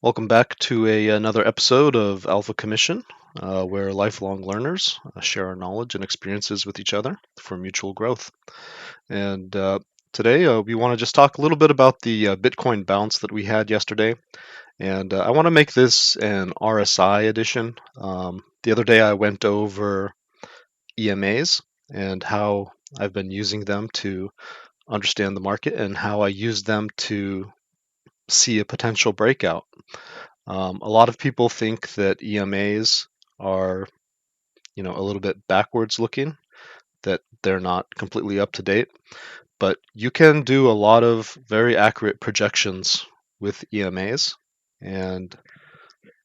Welcome back to another episode of Alpha Commission, where lifelong learners share our knowledge and experiences with each other for mutual growth. And today we want to just talk a little bit about the Bitcoin bounce that we had yesterday. And I want to make this an RSI edition. The other day I went over EMAs and how I've been using them to understand the market and how I use them to see a potential breakout. A lot of people think that EMAs are, a little bit backwards looking, that they're not completely up to date, but you can do a lot of very accurate projections with EMAs, and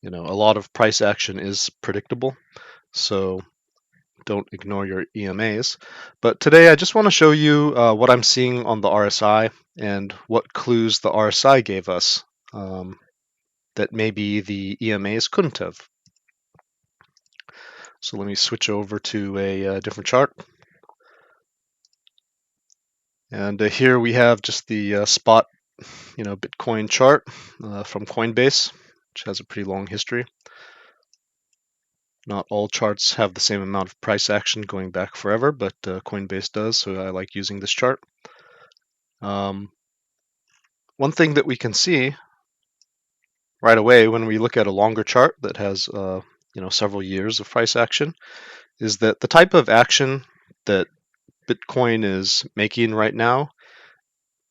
a lot of price action is predictable, so don't ignore your EMAs. But today I just want to show you what I'm seeing on the RSI and what clues the RSI gave us that maybe the EMAs couldn't have. So let me switch over to a different chart. And here we have just the spot, Bitcoin chart from Coinbase, which has a pretty long history. Not all charts have the same amount of price action going back forever, but Coinbase does, so I like using this chart. One thing that we can see right away when we look at a longer chart that has several years of price action is that the type of action that Bitcoin is making right now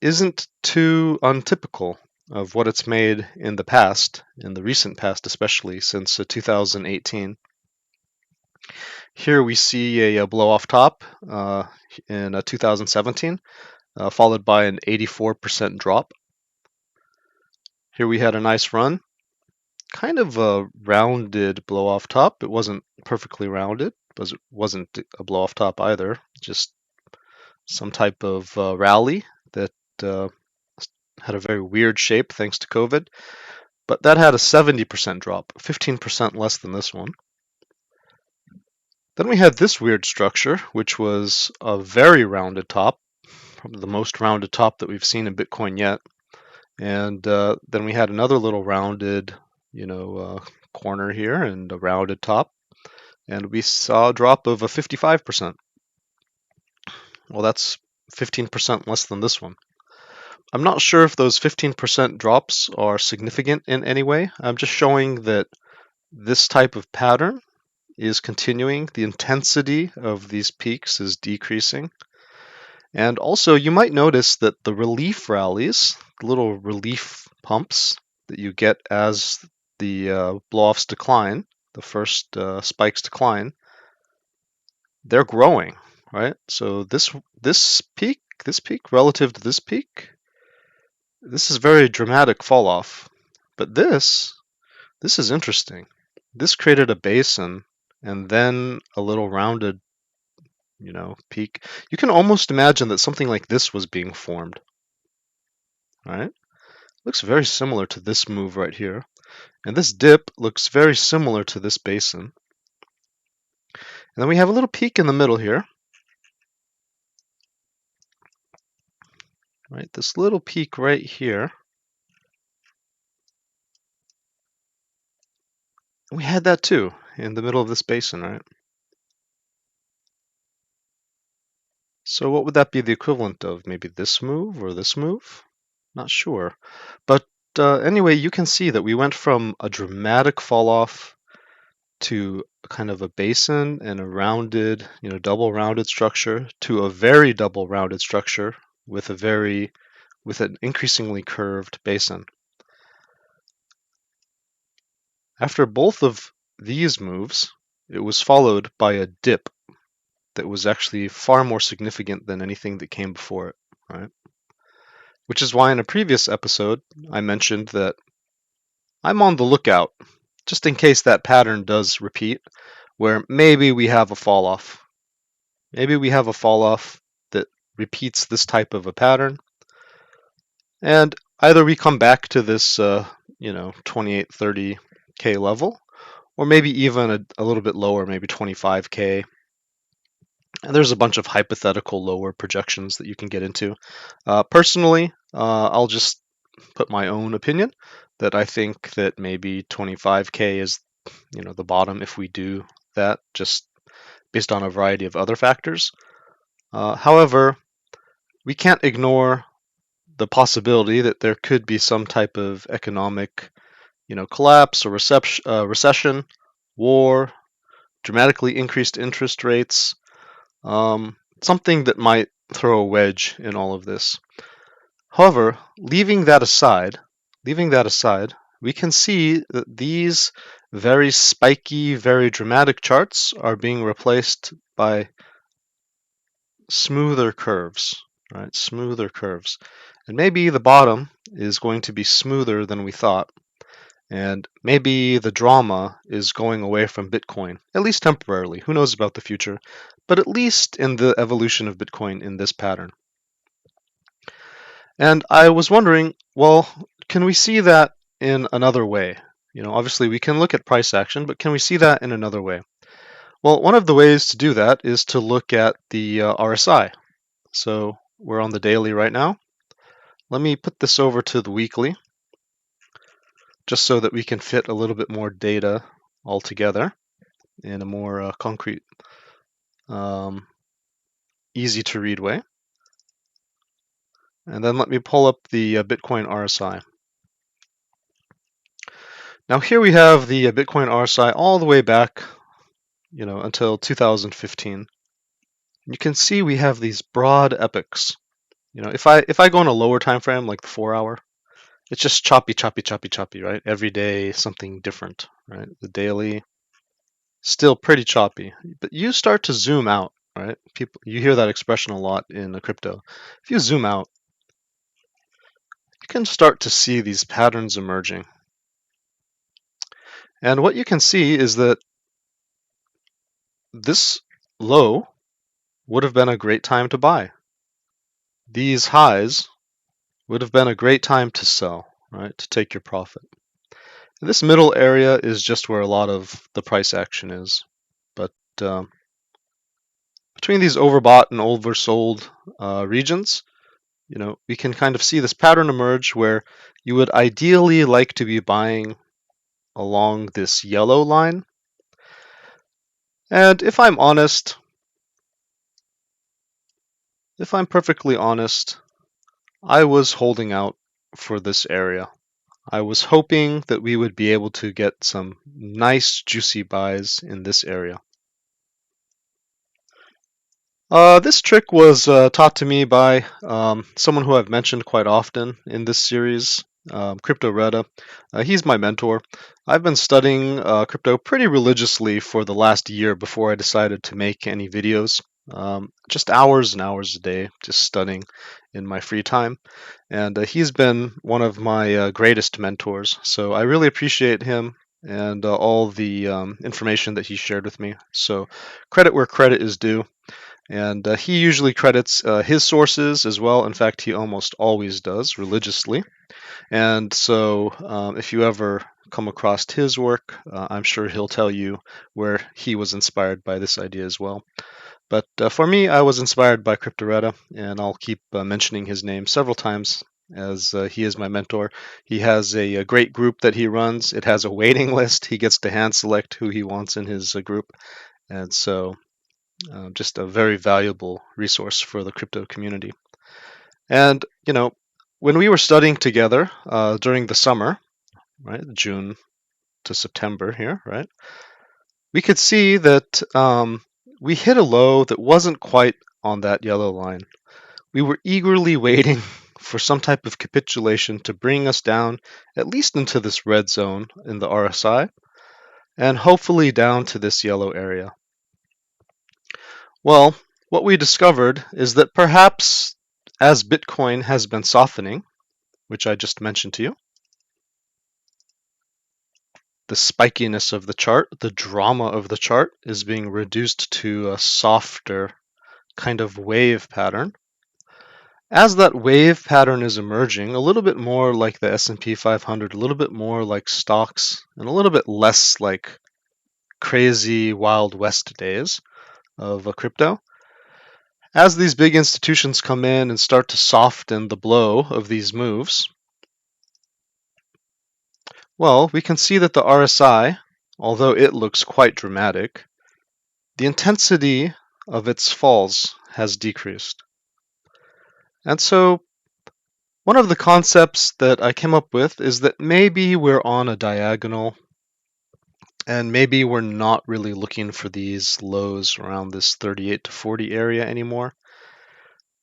isn't too untypical of what it's made in the past, in the recent past especially, since 2018. Here we see a blow off top in 2017, followed by an 84% drop. Here we had a nice run, kind of a rounded blow off top. It wasn't perfectly rounded, but it wasn't a blow off top either, just some type of rally that had a very weird shape thanks to COVID, but that had a 70% drop, 15% less than this one. Then we had this weird structure, which was a very rounded top, probably the most rounded top that we've seen in Bitcoin yet. And then we had another little rounded, corner here and a rounded top, and we saw a drop of a 55%. Well, that's 15% less than this one. I'm not sure if those 15% drops are significant in any way. I'm just showing that this type of pattern is continuing. The intensity of these peaks is decreasing. And also, you might notice that the relief rallies, the little relief pumps that you get as the blow-offs decline, the first spikes decline, they're growing, right? So this peak relative to this peak, this is very dramatic fall off. But this is interesting. This created a basin and then a little rounded, peak. You can almost imagine that something like this was being formed. All right? Looks very similar to this move right here. And this dip looks very similar to this basin. And then we have a little peak in the middle here. Right? This little peak right here. We had that too in the middle of this basin, right? So what would that be the equivalent of? Maybe this move or this move? Not sure. But anyway, you can see that we went from a dramatic fall off to kind of a basin and a rounded, double rounded structure to a very double rounded structure with an increasingly curved basin. After both of these moves, it was followed by a dip that was actually far more significant than anything that came before it, right? Which is why in a previous episode, I mentioned that I'm on the lookout, just in case that pattern does repeat, where maybe we have a fall off. Maybe we have a fall off that repeats this type of a pattern, and either we come back to this, 28-30K level, or maybe even a little bit lower, maybe 25K. And there's a bunch of hypothetical lower projections that you can get into. Personally, I'll just put my own opinion that I think that maybe 25K is, the bottom if we do that, just based on a variety of other factors. However, we can't ignore the possibility that there could be some type of economic, collapse or recession, war, dramatically increased interest rates, something that might throw a wedge in all of this. However, leaving that aside, we can see that these very spiky, very dramatic charts are being replaced by smoother curves, right? Smoother curves. And maybe the bottom is going to be smoother than we thought. And maybe the drama is going away from Bitcoin, at least temporarily. Who knows about the future? But at least in the evolution of Bitcoin in this pattern. And I was wondering, well, can we see that in another way? Obviously we can look at price action, but can we see that in another way? Well, one of the ways to do that is to look at the RSI. So we're on the daily right now. Let me put this over to the weekly, just so that we can fit a little bit more data all together in a more concrete, easy to read way. And then let me pull up the Bitcoin RSI. Now here we have the Bitcoin RSI all the way back, until 2015. You can see we have these broad epochs. If I go on a lower time frame, like the 4-hour, it's just choppy, right? Every day something different, right? The daily, still pretty choppy. But you start to zoom out, right? You hear that expression a lot in crypto. If you zoom out, you can start to see these patterns emerging. And what you can see is that this low would have been a great time to buy. These highs would have been a great time to sell, right? To take your profit. This middle area is just where a lot of the price action is. But between these overbought and oversold regions, we can kind of see this pattern emerge where you would ideally like to be buying along this yellow line. And if I'm perfectly honest, I was holding out for this area. I was hoping that we would be able to get some nice juicy buys in this area. This trick was taught to me by someone who I've mentioned quite often in this series, Crypto Retta. He's my mentor. I've been studying crypto pretty religiously for the last year before I decided to make any videos. Just hours and hours a day, just studying in my free time. And he's been one of my greatest mentors. So I really appreciate him and all the information that he shared with me. So credit where credit is due. And he usually credits his sources as well. In fact, he almost always does religiously. And so if you ever come across his work, I'm sure he'll tell you where he was inspired by this idea as well. But for me, I was inspired by Crypto Retta, and I'll keep mentioning his name several times as he is my mentor. He has a great group that he runs. It has a waiting list. He gets to hand select who he wants in his group. And so just a very valuable resource for the crypto community. And, when we were studying together during the summer, right, June to September here, right, we could see that we hit a low that wasn't quite on that yellow line. We were eagerly waiting for some type of capitulation to bring us down at least into this red zone in the RSI and hopefully down to this yellow area. Well, what we discovered is that perhaps as Bitcoin has been softening, which I just mentioned to you, the spikiness of the chart, the drama of the chart is being reduced to a softer kind of wave pattern. As that wave pattern is emerging, a little bit more like the S&P 500, a little bit more like stocks, and a little bit less like crazy Wild West days of crypto, as these big institutions come in and start to soften the blow of these moves, Well, we can see that the RSI, although it looks quite dramatic, the intensity of its falls has decreased. And so one of the concepts that I came up with is that maybe we're on a diagonal and maybe we're not really looking for these lows around this 38 to 40 area anymore.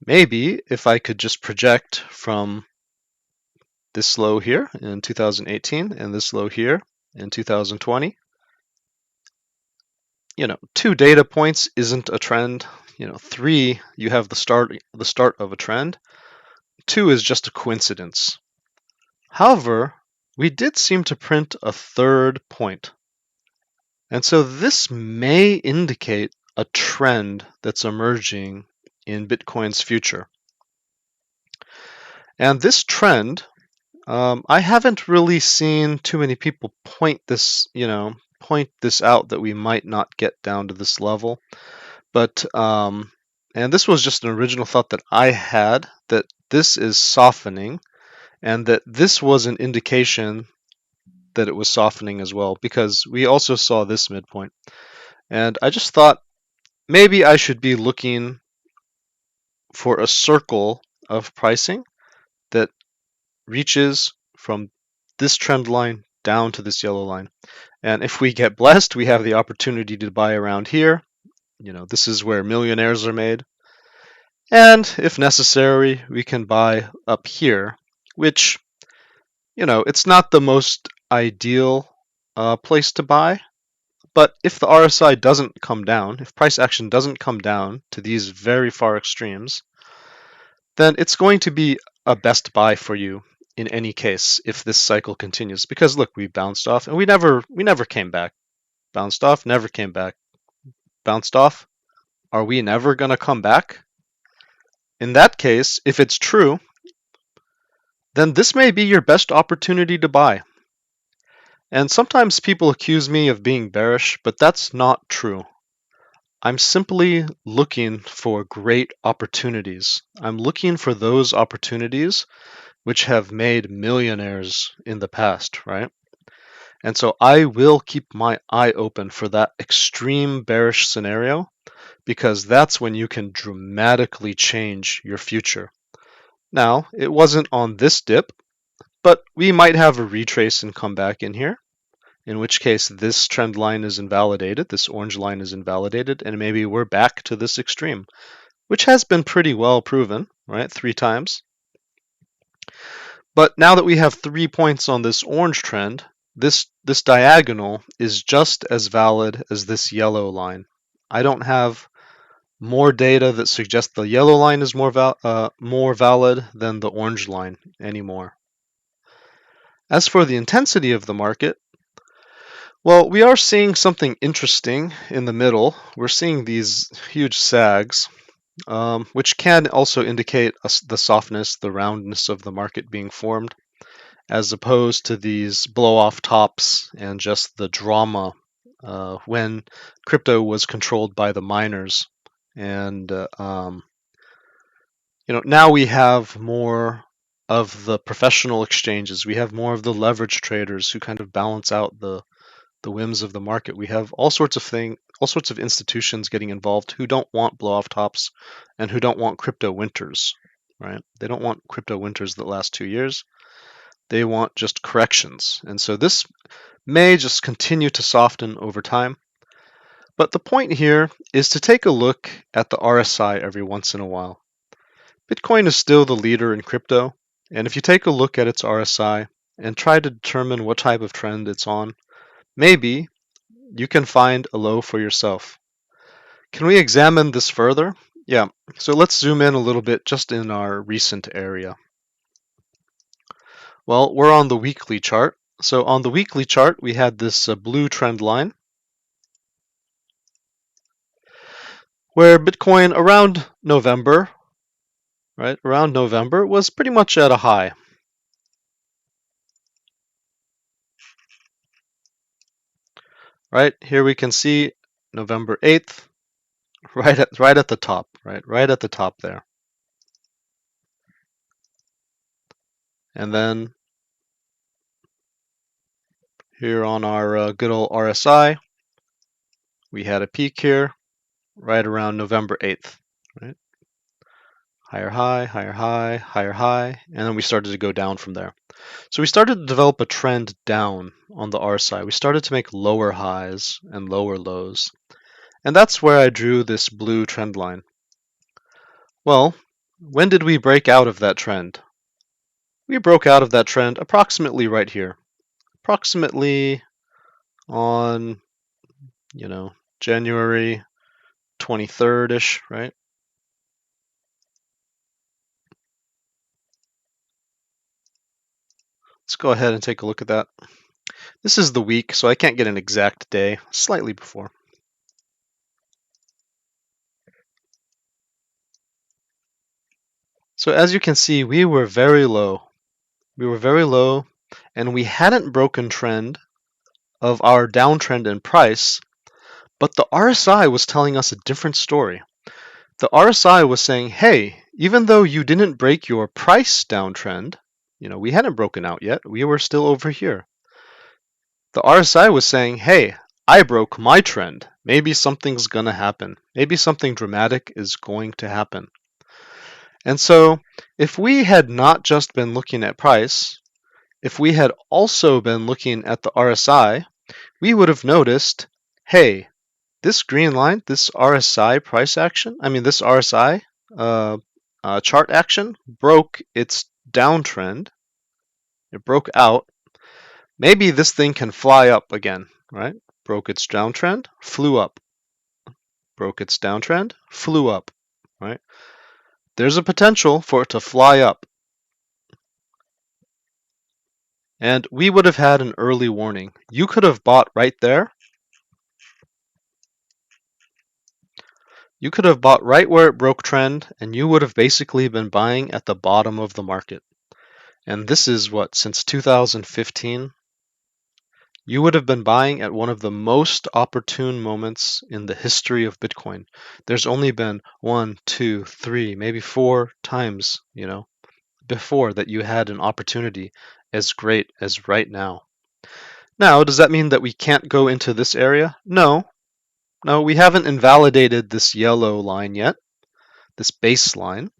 Maybe if I could just project from this low here in 2018 and this low here in 2020, 2 data points isn't a trend. 3, you have the start of a trend. 2 is just a coincidence. However, we did seem to print a third point. And so this may indicate a trend that's emerging in Bitcoin's future. And this trend, I haven't really seen too many people point this out that we might not get down to this level. But, and this was just an original thought that I had, that this is softening and that this was an indication that it was softening as well, because we also saw this midpoint. And I just thought maybe I should be looking for a circle of pricing that reaches from this trend line down to this yellow line. And if we get blessed, we have the opportunity to buy around here. This is where millionaires are made. And if necessary, we can buy up here, which, it's not the most ideal place to buy. But if the RSI doesn't come down, if price action doesn't come down to these very far extremes, then it's going to be a best buy for you in any case if this cycle continues. Because look, we bounced off and we never came back. Bounced off, never came back. Bounced off. Are we never going to come back? In that case, if it's true, then this may be your best opportunity to buy. And sometimes people accuse me of being bearish, but that's not true. I'm simply looking for great opportunities. I'm looking for those opportunities which have made millionaires in the past, right? And so I will keep my eye open for that extreme bearish scenario, because that's when you can dramatically change your future. Now, it wasn't on this dip, but we might have a retrace and come back in here, in which case this trend line is invalidated, this orange line is invalidated, and maybe we're back to this extreme, which has been pretty well proven, right? 3 times. But now that we have 3 points on this orange trend, this diagonal is just as valid as this yellow line. I don't have more data that suggests the yellow line is more valid than the orange line anymore. As for the intensity of the market, well, we are seeing something interesting in the middle. We're seeing these huge sags, which can also indicate the softness, the roundness of the market being formed, as opposed to these blow-off tops and just the drama when crypto was controlled by the miners. And now we have more of the professional exchanges. We have more of the leverage traders who kind of balance out the whims of the market. We have all sorts of institutions getting involved who don't want blow-off tops and who don't want crypto winters, right? They don't want crypto winters that last 2 years. They want just corrections. And so this may just continue to soften over time. But the point here is to take a look at the RSI every once in a while. Bitcoin is still the leader in crypto, and if you take a look at its RSI and try to determine what type of trend it's on, maybe you can find a low for yourself. Can we examine this further? Yeah, so let's zoom in a little bit just in our recent area. Well, we're on the weekly chart. So on the weekly chart, we had this blue trend line where Bitcoin around November, right, around November was pretty much at a high. Right, here we can see November 8th, right at the top, right at the top there. And then Here on our good old RSI, we had a peak here right around November 8th, right? Higher high, higher high, higher high, and then we started to go down from there. So we started to develop a trend down on the RSI. We started to make lower highs and lower lows. And that's where I drew this blue trend line. Well, when did we break out of that trend? We broke out of that trend approximately right here. Approximately on, January 23rd-ish, right? Let's go ahead and take a look at that. This is the week, so I can't get an exact day, slightly before. So as you can see, we were very low. We were very low, and we hadn't broken trend of our downtrend in price, but the RSI was telling us a different story. The RSI was saying, hey, even though you didn't break your price downtrend, we hadn't broken out yet, we were still over here. The RSI was saying, hey, I broke my trend. Maybe something's going to happen. Maybe something dramatic is going to happen. And so if we had not just been looking at price, if we had also been looking at the RSI, we would have noticed, hey, this green line, this RSI price action, this RSI chart action broke its downtrend. It broke out. Maybe this thing can fly up again, right? Broke its downtrend, flew up. Broke its downtrend, flew up, right? There's a potential for it to fly up. And we would have had an early warning. You could have bought right there. You could have bought right where it broke trend, and you would have basically been buying at the bottom of the market. And this is what, since 2015? You would have been buying at one of the most opportune moments in the history of Bitcoin. There's only been 1, 2, 3, maybe 4 times, before that you had an opportunity as great as right now. Now, does that mean that we can't go into this area? No. No, we haven't invalidated this yellow line yet, this baseline.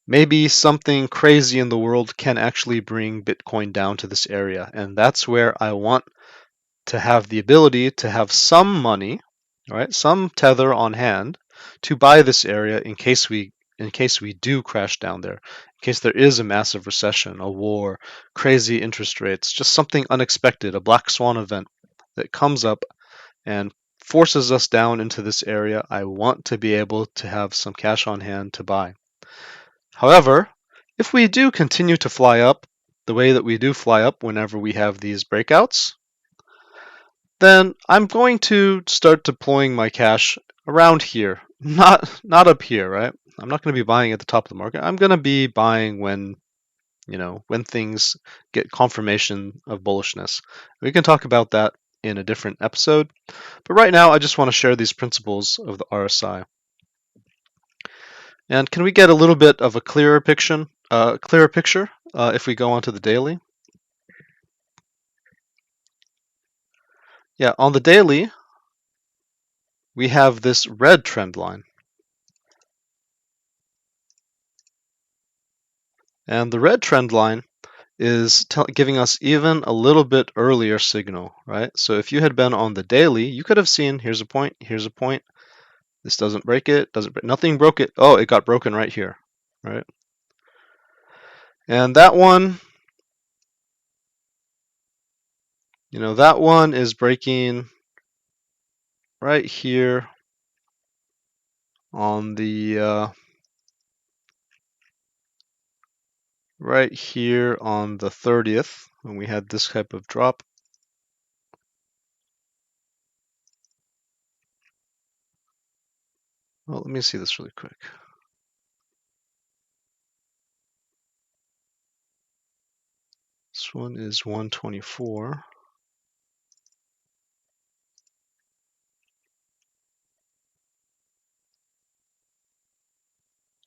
Maybe something crazy in the world can actually bring Bitcoin down to this area, and that's where I want to have the ability to have some money, right, some tether on hand to buy this area in case we do crash down there, in case there is a massive recession, a war, crazy interest rates, just something unexpected, a black swan event that comes up and forces us down into this area. I want to be able to have some cash on hand to buy. However, if we do continue to fly up the way that we do fly up whenever we have these breakouts, then I'm going to start deploying my cash around here, not up here, right? I'm not going to be buying at the top of the market. I'm going to be buying when things get confirmation of bullishness. We can talk about that in a different episode, but right now I just want to share these principles of the RSI. And can we get a little bit of a clearer picture if we go onto the daily? Yeah, on the daily, we have this red trend line. And the red trend line is giving us even a little bit earlier signal, right? So if you had been on the daily, you could have seen, here's a point, here's a point. This doesn't break it, nothing broke it. Oh, it got broken right here, right? And that one, that one is breaking right here on the right here on the 30th when we had this type of drop. Well, let me see this really quick. This one is 124.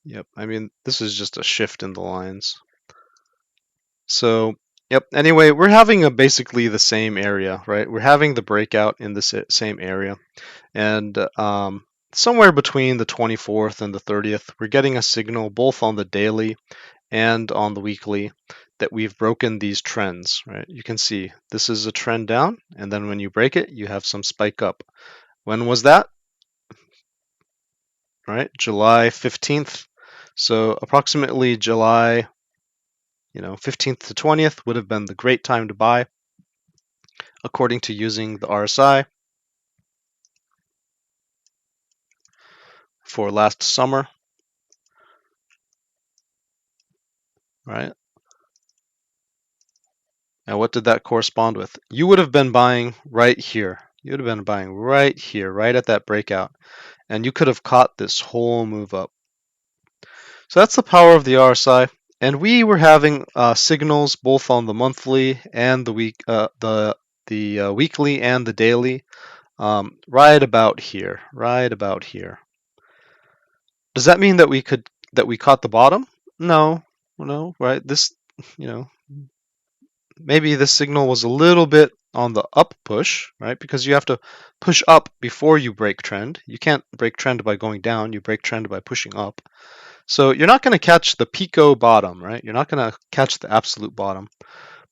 Yep, this is just a shift in the lines. So Yep. Anyway, we're having basically the same area, right? We're having the breakout in the same area. And somewhere between the 24th and the 30th, we're getting a signal both on the daily and on the weekly that we've broken these trends, right? You can see this is a trend down, and then when you break it, you have some spike up. When was that? Right? July 15th. So approximately July, 15th to 20th would have been the great time to buy according to using the RSI for last summer, right? And what did that correspond with? You would have been buying right here. You would have been buying right here, right at that breakout. And you could have caught this whole move up. So that's the power of the RSI. And we were having signals both on the monthly and the weekly and the daily, right about here, right about here. Does that mean that we caught the bottom? No, no, right? This, you know, maybe this signal was a little bit on the up push, right? Because you have to push up before you break trend. You can't break trend by going down. You break trend by pushing up. So you're not going to catch the pico bottom, right? You're not going to catch the absolute bottom.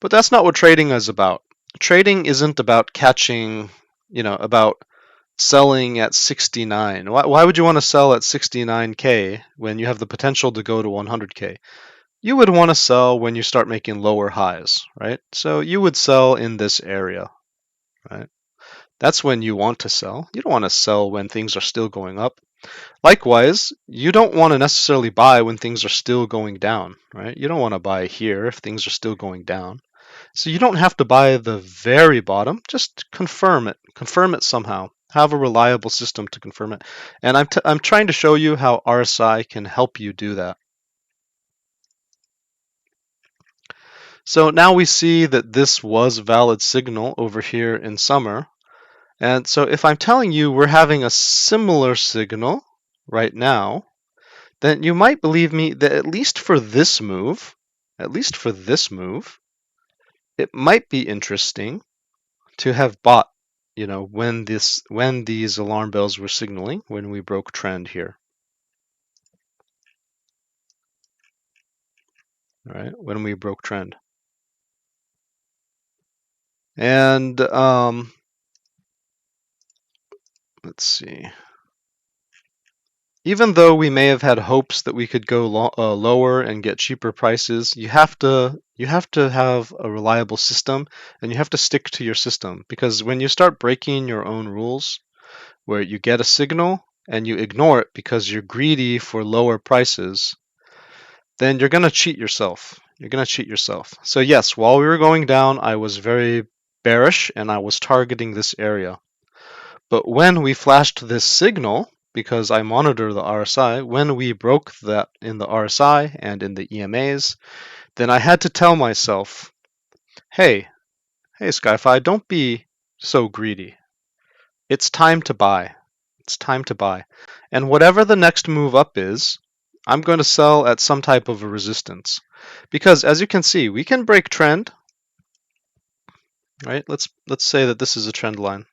But that's not what trading is about. Trading isn't about catching, about selling at 69. Why would you want to sell at 69K when you have the potential to go to 100K? You would want to sell when you start making lower highs, right? So you would sell in this area, right? That's when you want to sell. You don't want to sell when things are still going up. Likewise, you don't want to necessarily buy when things are still going down, right? You don't want to buy here if things are still going down. So you don't have to buy the very bottom, just confirm it. Confirm it somehow. Have a reliable system to confirm it. And I'm trying to show you how RSI can help you do that. So now we see that this was a valid signal over here in summer. And so if I'm telling you we're having a similar signal right now, then you might believe me that at least for this move, it might be interesting to have bought, when these alarm bells were signaling, when we broke trend here. Right? When we broke trend. And let's see. Even though we may have had hopes that we could go lower and get cheaper prices, you have to have a reliable system, and you have to stick to your system, because when you start breaking your own rules, where you get a signal and you ignore it because you're greedy for lower prices, then you're going to cheat yourself. You're going to cheat yourself. So yes, while we were going down, I was very bearish and I was targeting this area. But when we flashed this signal, because I monitor the RSI, when we broke that in the RSI and in the EMAs, then I had to tell myself, hey, Skyfi, don't be so greedy. It's time to buy. It's time to buy. And whatever the next move up is, I'm going to sell at some type of a resistance. Because as you can see, we can break trend, right? Let's say that this is a trend line.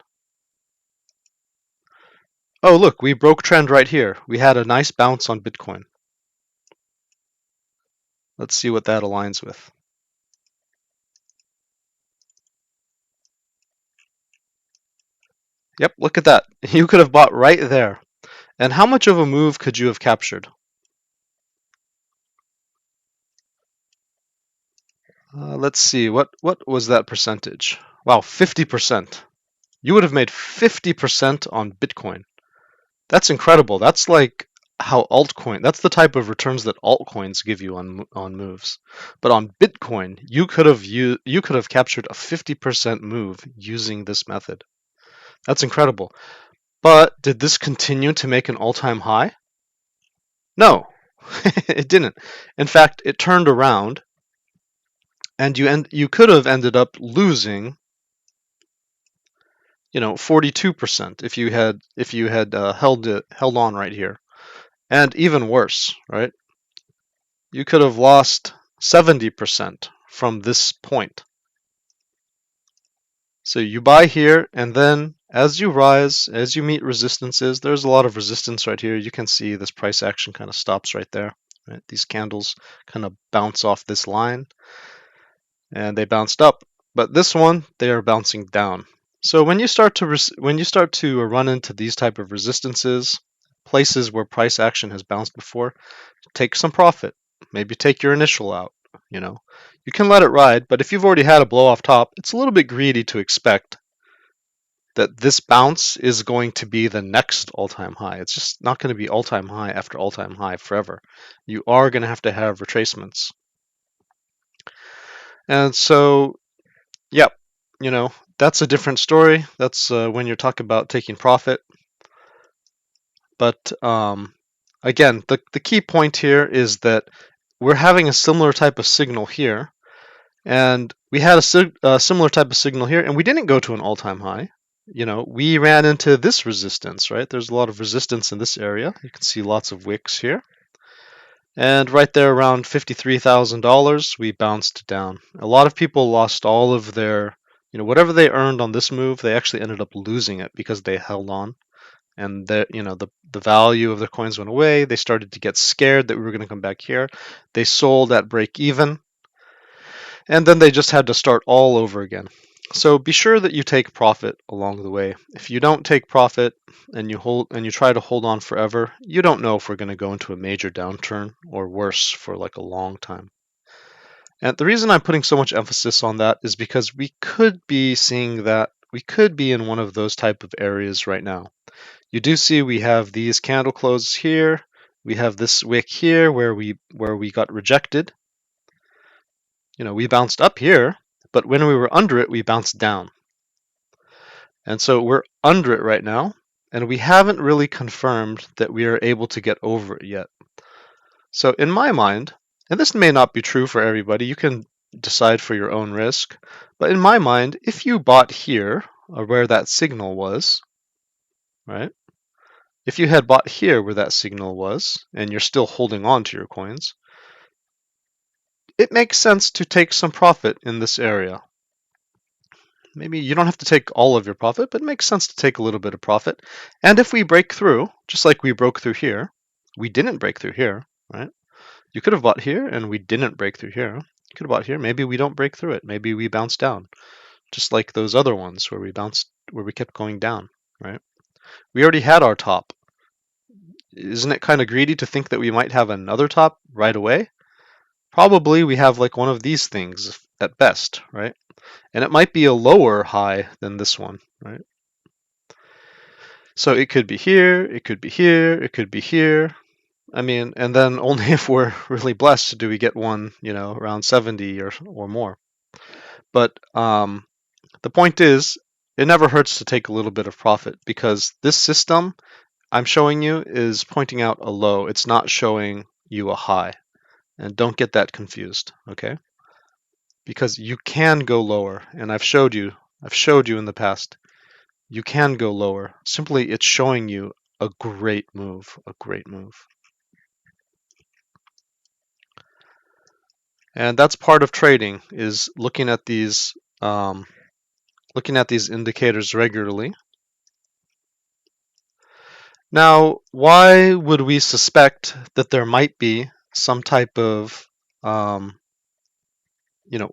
Oh, look, we broke trend right here. We had a nice bounce on Bitcoin. Let's see what that aligns with. Yep, look at that. You could have bought right there. And how much of a move could you have captured? Let's see, what was that percentage? Wow, 50%. You would have made 50% on Bitcoin. That's incredible. That's like how that's the type of returns that altcoins give you on moves. But on Bitcoin, you could have captured a 50% move using this method. That's incredible. But did this continue to make an all-time high? No, it didn't. In fact, it turned around, and you could have ended up losing, 42% if you had held on right here. And even worse, right? You could have lost 70% from this point. So you buy here, and then as you rise, as you meet resistances, there's a lot of resistance right here. You can see this price action kind of stops right there. Right? These candles kind of bounce off this line, and they bounced up. But this one, they are bouncing down. So when you start to run into these type of resistances, places where price action has bounced before, take some profit. Maybe take your initial out. You can let it ride, but if you've already had a blow off top, it's a little bit greedy to expect that this bounce is going to be the next all-time high. It's just not going to be all-time high after all-time high forever. You are going to have retracements. And so, yeah, that's a different story. That's when you're talking about taking profit. But again, the key point here is that we're having a similar type of signal here, and we had a similar type of signal here, and we didn't go to an all-time high. We ran into this resistance, right? There's a lot of resistance in this area. You can see lots of wicks here. And right there around $53,000, we bounced down. A lot of people lost all of their, whatever they earned on this move, they actually ended up losing it because they held on. And the value of their coins went away. They started to get scared that we were going to come back here. They sold at break even. And then they just had to start all over again. So be sure that you take profit along the way. If you don't take profit and you try to hold on forever, you don't know if we're going to go into a major downturn or worse for like a long time. And the reason I'm putting so much emphasis on that is because we could be seeing that we could be in one of those type of areas right now. You do see we have these candle closes here. We have this wick here where we got rejected. We bounced up here, but when we were under it, we bounced down. And so we're under it right now, and we haven't really confirmed that we are able to get over it yet. So in my mind, and this may not be true for everybody, you can decide for your own risk, but in my mind, if you bought here, or where that signal was, right? If you had bought here where that signal was, and you're still holding on to your coins, it makes sense to take some profit in this area. Maybe you don't have to take all of your profit, but it makes sense to take a little bit of profit. And if we break through, just like we broke through here, we didn't break through here, right? You could have bought here and we didn't break through here. You could have bought here, maybe we don't break through it. Maybe we bounce down, just like those other ones where we kept going down, right? We already had our top. Isn't it kind of greedy to think that we might have another top right away? Probably we have like one of these things at best, right? And it might be a lower high than this one, right? So it could be here, it could be here, it could be here. I mean, and then only if we're really blessed do we get one, around 70 or more. But the point is, it never hurts to take a little bit of profit because this system I'm showing you is pointing out a low. It's not showing you a high. And don't get that confused, okay? Because you can go lower, and I've showed you in the past, you can go lower. Simply, it's showing you a great move, And that's part of trading, is looking at these indicators regularly. Now, why would we suspect that there might be some type of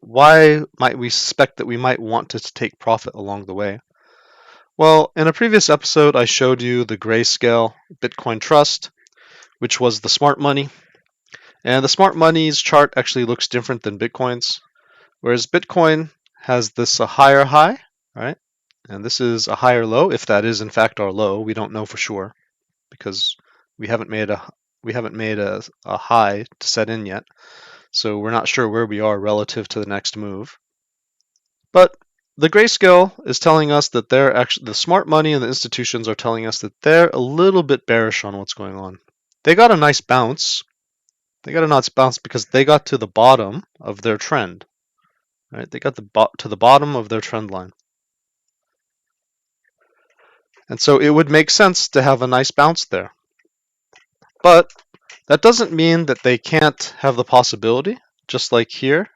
why might we suspect that we might want to take profit along the way? Well, in a previous episode, I showed you the grayscale Bitcoin Trust, which was the smart money. And the smart money's chart actually looks different than Bitcoin's, whereas Bitcoin has this higher high, right? And this is a higher low, if that is in fact our low. We don't know for sure because we haven't made a high to set in yet. So we're not sure where we are relative to the next move. But the grayscale is telling us that the smart money and the institutions are telling us that they're a little bit bearish on what's going on. They got a nice bounce. They got a nice bounce because they got to the bottom of their trend. Right? They got to the bottom of their trend line. And so it would make sense to have a nice bounce there. But that doesn't mean that they can't have the possibility, just like here,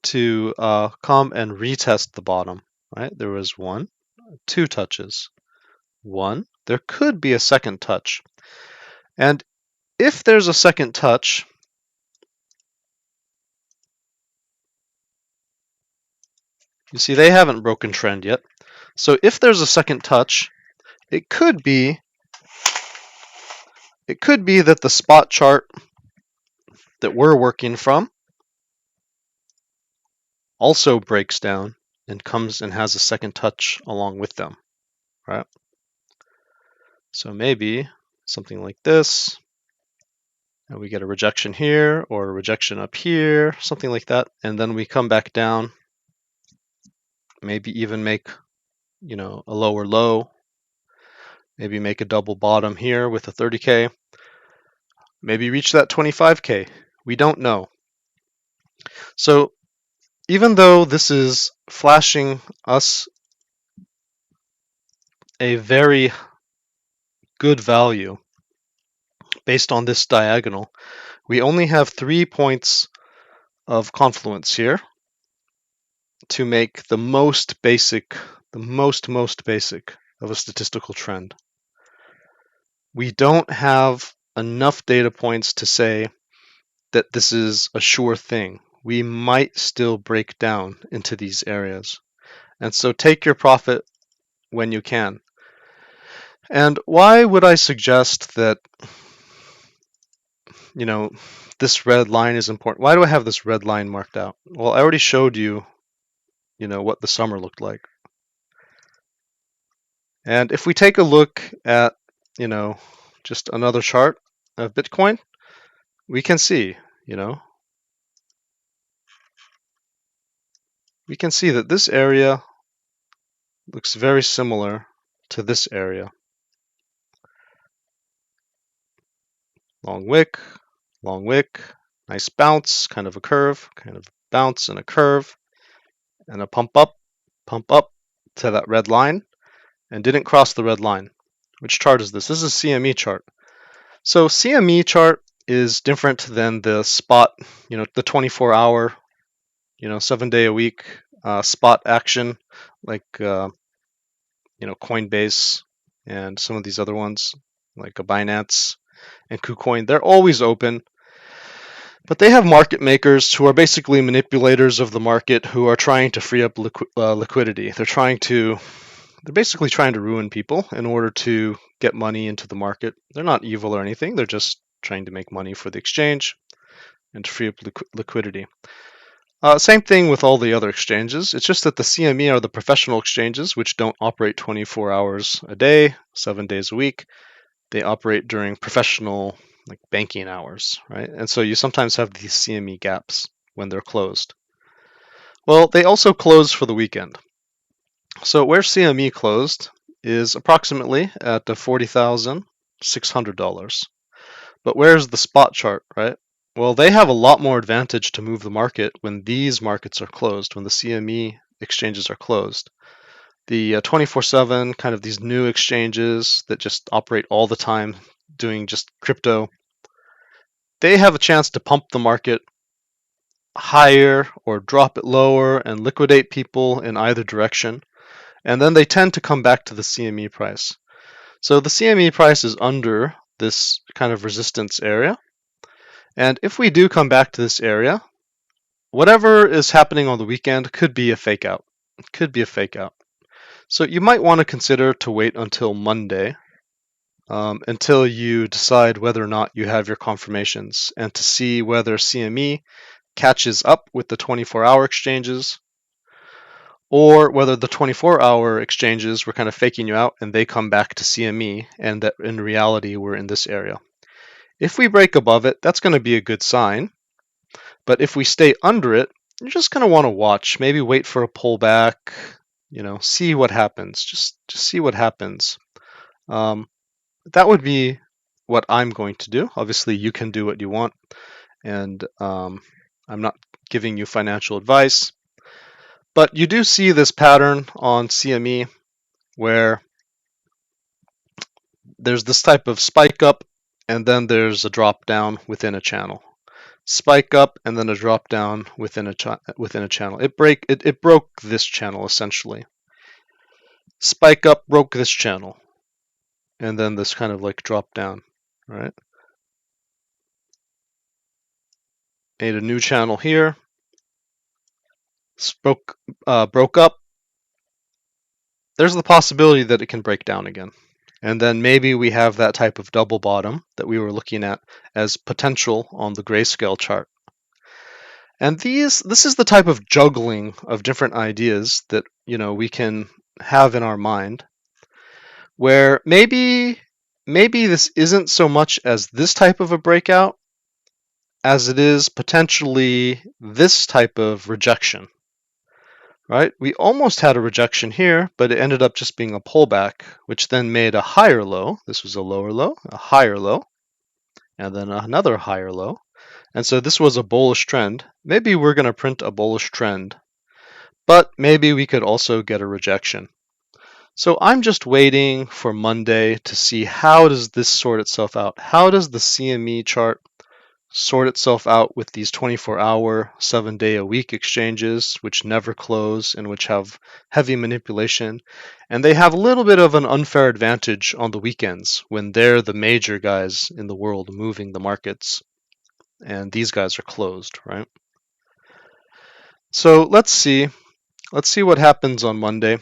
to come and retest the bottom, right? There was 1, 2 touches, 1. There could be a second touch. And if there's a second touch, you see they haven't broken trend yet. So if there's a second touch, it could be that the spot chart that we're working from also breaks down and comes and has a second touch along with them, right? So maybe something like this, and we get a rejection here or a rejection up here, something like that, and then we come back down, maybe even make, you know, a lower low, maybe make a double bottom here with a 30K, maybe reach that 25K. We don't know. So even though this is flashing us a very good value based on this diagonal, we only have 3 points of confluence here to make the most basic of a statistical trend. We don't have enough data points to say that this is a sure thing. We might still break down into these areas. And so take your profit when you can. And why would I suggest that, you know, this red line is important? Why do I have this red line marked out? Well, I already showed you, you know, what the summer looked like. And if we take a look at, you know, just another chart of Bitcoin, we can see, you know, we can see that this area looks very similar to this area. Long wick, nice bounce, kind of a curve, kind of bounce and a curve, and a pump up to that red line, and didn't cross the red line. Which chart is this? This is a CME chart. So CME chart is different than the spot, you know, the 24-hour, you know, 7-day a week spot action, like you know, Coinbase and some of these other ones, like a Binance and KuCoin. They're always open, but they have market makers who are basically manipulators of the market who are trying to free up liquidity. They're basically trying to ruin people in order to get money into the market. They're not evil or anything. They're just trying to make money for the exchange and to free up liquidity. Same thing with all the other exchanges. It's just that the CME are the professional exchanges, which don't operate 24 hours a day, 7 days a week. They operate during professional, like, banking hours, right? And so you sometimes have these CME gaps when they're closed. Well, they also close for the weekend. So where CME closed is approximately at $40,600. But where's the spot chart, right? Well, they have a lot more advantage to move the market when these markets are closed, when the CME exchanges are closed. The 24/7, kind of these new exchanges that just operate all the time doing just crypto, they have a chance to pump the market higher or drop it lower and liquidate people in either direction. And then they tend to come back to the CME price. So the CME price is under this kind of resistance area. And if we do come back to this area, whatever is happening on the weekend could be a fake out. It could be a fake out. So you might want to consider to wait until Monday, until you decide whether or not you have your confirmations, and to see whether CME catches up with the 24-hour exchanges, or whether the 24-hour exchanges were kind of faking you out and they come back to CME and that in reality we're in this area. If we break above it, that's going to be a good sign. But if we stay under it, you're just going to want to watch, maybe wait for a pullback, you know, see what happens. Just see what happens. That would be what I'm going to do. Obviously, you can do what you want, and I'm not giving you financial advice. But you do see this pattern on CME where there's this type of spike up and then there's a drop down within a channel. spike up, and then a drop down within a channel. It broke this channel essentially. Spike up, broke this channel, and then this kind of like drop down, right? Made a new channel here. Broke up. There's the possibility that it can break down again. And then maybe we have that type of double bottom that we were looking at as potential on the grayscale chart. And this is the type of juggling of different ideas that, we can have in our mind, where maybe this isn't so much as this type of a breakout as it is potentially this type of rejection. Right? We almost had a rejection here, but it ended up just being a pullback, which then made a higher low. This was a lower low, a higher low, and then another higher low. And so this was a bullish trend. Maybe we're going to print a bullish trend, but maybe we could also get a rejection. So I'm just waiting for Monday to see how does this sort itself out. How does the CME chart sort itself out with these 24-hour, 7-day-a-week exchanges, which never close and which have heavy manipulation. And they have a little bit of an unfair advantage on the weekends when they're the major guys in the world moving the markets. And these guys are closed, right? So let's see what happens on Monday.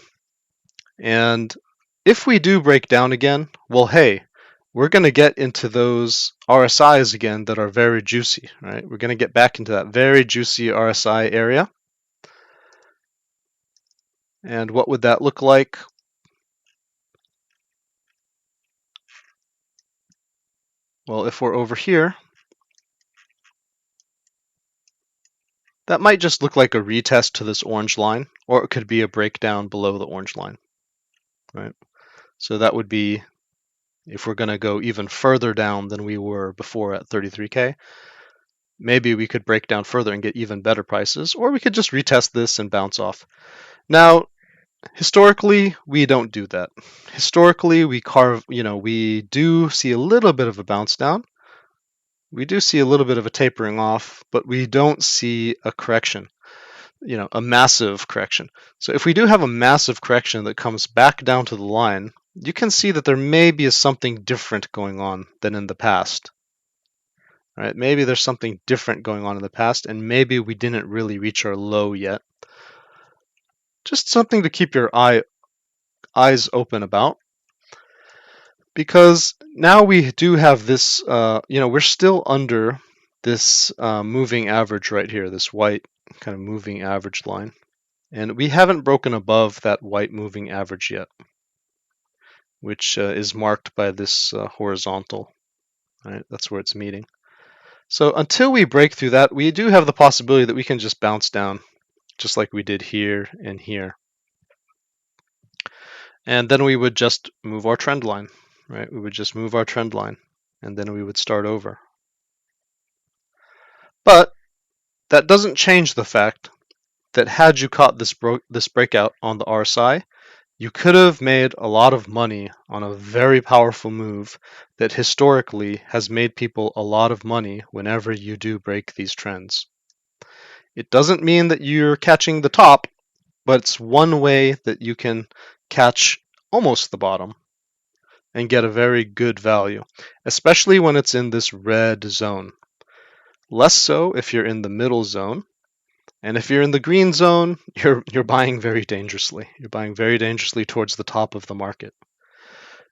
And if we do break down again, well, hey, we're going to get into those RSIs again that are very juicy, right? We're going to get back into that very juicy RSI area. And what would that look like? Well, if we're over here, that might just look like a retest to this orange line, or it could be a breakdown below the orange line, right? So that would be, if we're going to go even further down than we were before at 33K, maybe we could break down further and get even better prices, or we could just retest this and bounce off. Now, historically, we don't do that. Historically, we do see a little bit of a bounce down. We do see a little bit of a tapering off, but we don't see a correction, a massive correction. So if we do have a massive correction that comes back down to the line, you can see that there may be something different going on than in the past. Right? Maybe there's something different going on in the past, and maybe we didn't really reach our low yet. Just something to keep your eyes open about, because now we do have this, we're still under this moving average right here, this white kind of moving average line, and we haven't broken above that white moving average yet, which is marked by this horizontal, right? That's where it's meeting. So until we break through that, we do have the possibility that we can just bounce down, just like we did here and here. And then we would just move our trend line, right? We would just move our trend line, and then we would start over. But that doesn't change the fact that had you caught this breakout on the RSI, you could have made a lot of money on a very powerful move that historically has made people a lot of money whenever you do break these trends. It doesn't mean that you're catching the top, but it's one way that you can catch almost the bottom and get a very good value, especially when it's in this red zone. Less so if you're in the middle zone. And if you're in the green zone, you're buying very dangerously. You're buying very dangerously towards the top of the market.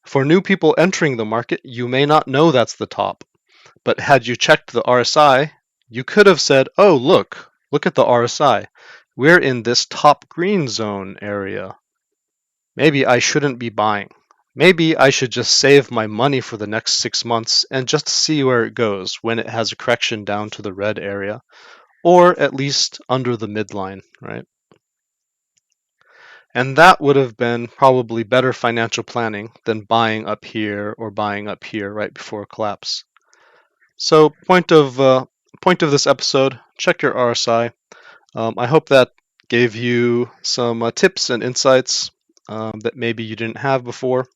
For new people entering the market, you may not know that's the top. But had you checked the RSI, you could have said, oh, look at the RSI. We're in this top green zone area. Maybe I shouldn't be buying. Maybe I should just save my money for the next 6 months and just see where it goes when it has a correction down to the red area, or at least under the midline, right? And that would have been probably better financial planning than buying up here or buying up here right before a collapse. So point of this episode, check your RSI. I hope that gave you some tips and insights that maybe you didn't have before.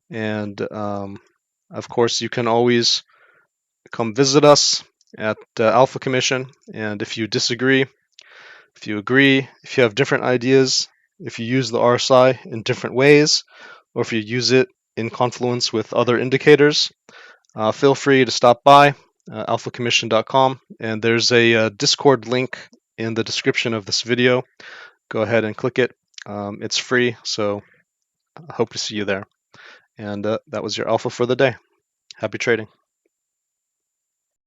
And of course, you can always come visit us at Alpha Commission. And if you disagree, if you agree, if you have different ideas, if you use the RSI in different ways, or if you use it in confluence with other indicators, feel free to stop by alphacommission.com, and there's a Discord link in the description of this video. Go ahead and click it. It's free, so I hope to see you there. And that was your alpha for the day. Happy trading.